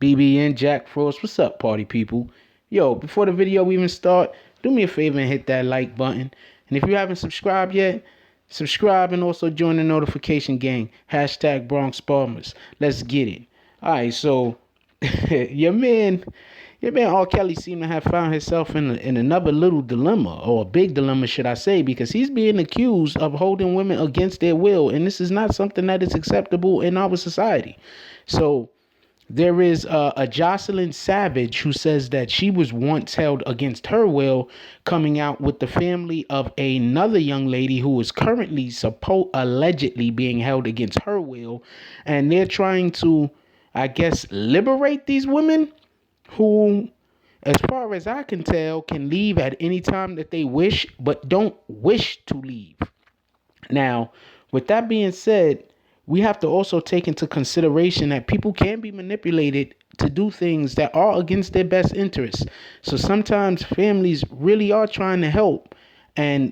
BB and Jack Frost. What's up, party people? Yo, before the video even start, do me a favor and hit that like button. And if you haven't subscribed yet, subscribe and also join the notification gang. Hashtag Bronx Bombers. Let's get it. Alright, so your man RKelly seemed to have found himself in another little dilemma, or a big dilemma, should I say, because he's being accused of holding women against their will, and this is not something that is acceptable in our society. So there is a Jocelyn Savage who says that she was once held against her will, coming out with the family of another young lady who is currently allegedly being held against her will, and they're trying to, I guess, liberate these women who, as far as I can tell, can leave at any time that they wish, but don't wish to leave. Now, with that being said, we have to also take into consideration that people can be manipulated to do things that are against their best interests. So sometimes families really are trying to help and,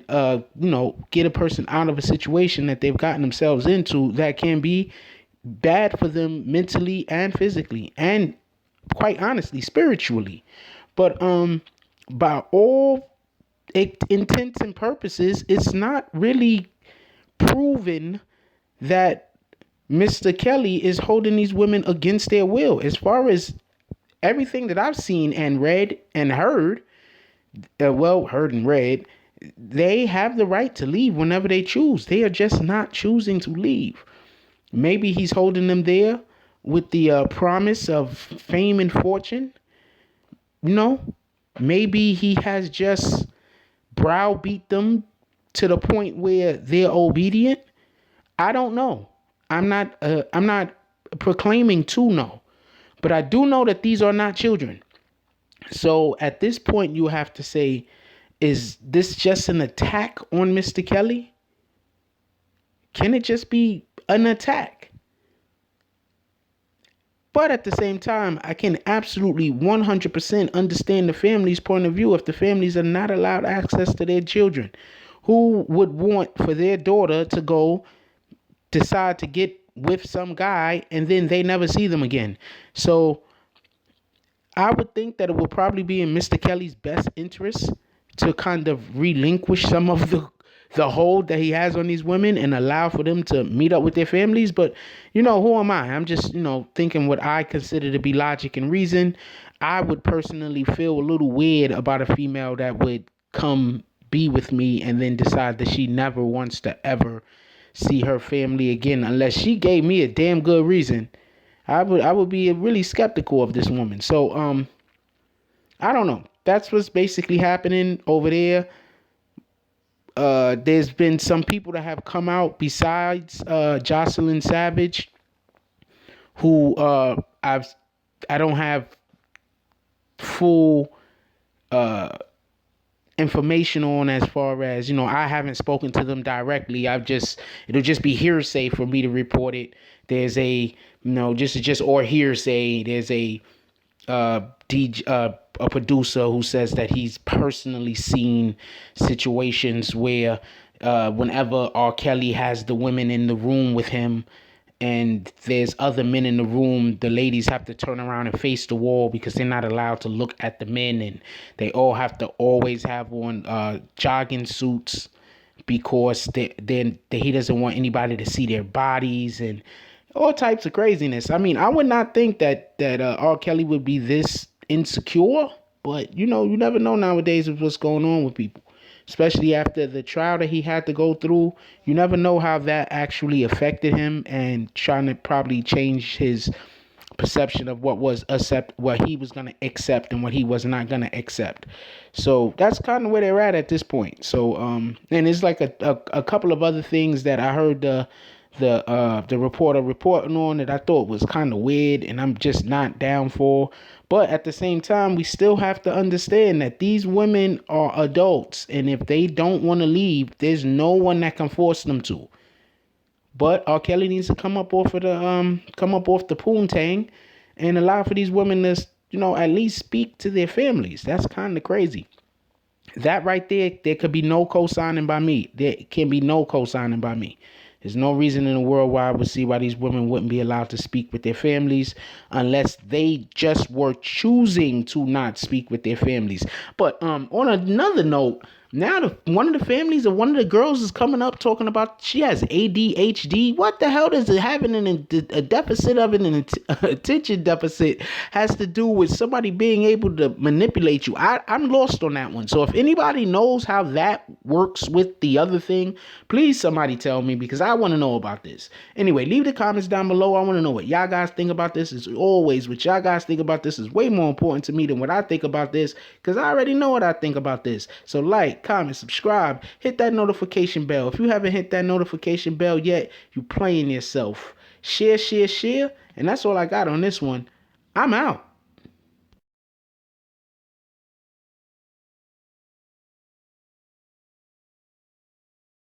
get a person out of a situation that they've gotten themselves into that can be bad for them mentally and physically, and quite honestly, spiritually. But by all intents and purposes, it's not really proven that Mr. Kelly is holding these women against their will. As far as everything that I've seen and read and heard, heard and read, they have the right to leave whenever they choose. They are just not choosing to leave. Maybe he's holding them there with the promise of fame and fortune. Maybe he has just browbeat them to the point where they're obedient. I don't know. I'm not proclaiming to know, but I do know that these are not children. So at this point, you have to say, is this just an attack on Mr. Kelly? Can it just be an attack? But at the same time, I can absolutely 100% understand the family's point of view if the families are not allowed access to their children. Who would want for their daughter to go decide to get with some guy and then they never see them again? So I would think that it would probably be in Mr. Kelly's best interest to kind of relinquish some of the hold that he has on these women and allow for them to meet up with their families. But, who am I? I'm just, thinking what I consider to be logic and reason. I would personally feel a little weird about a female that would come be with me and then decide that she never wants to ever see her family again unless she gave me a damn good reason. I would be really skeptical of this woman. So, I don't know. That's what's basically happening over there. There's been some people that have come out besides Jocelyn Savage, who I don't have full information on, as far as I haven't spoken to them directly. It'll just be hearsay for me to report it. There's a just or hearsay. There's a a producer who says that he's personally seen situations where whenever R. Kelly has the women in the room with him and there's other men in the room, the ladies have to turn around and face the wall because they're not allowed to look at the men, and they all have to always have on jogging suits because he doesn't want anybody to see their bodies and all types of craziness. I mean, I would not think that R. Kelly would be this insecure, but you never know nowadays with what's going on with people, especially after the trial that he had to go through. You never know how that actually affected him, and trying to probably change his perception of what he was going to accept and what he was not going to accept. So that's kind of where they're at this point. So and it's like a couple of other things that I heard the reporter reporting on that I thought was kind of weird, and I'm just not down for. But at the same time, we still have to understand that these women are adults, and if they don't want to leave, there's no one that can force them to. But R. Kelly needs to come up off the poontang and allow for these women to at least speak to their families. That's kind of crazy. That right there could be no co-signing by me. There can be no co-signing by me. There's no reason in the world why I would see why these women wouldn't be allowed to speak with their families unless they just were choosing to not speak with their families. But on another note, now one of the families of one of the girls is coming up talking about she has ADHD. What the hell does it having a deficit of an attention deficit has to do with somebody being able to manipulate you? I'm lost on that one. So if anybody knows how that works with the other thing, please somebody tell me, because I want to know about this. Anyway, leave the comments down below. I want to know what y'all guys think about this. As always, what y'all guys think about this is way more important to me than what I think about this, because I already know what I think about this. So like, comment, subscribe, hit that notification bell. If you haven't hit that notification bell yet, you playing yourself. Share, and that's all I got on this one. I'm out.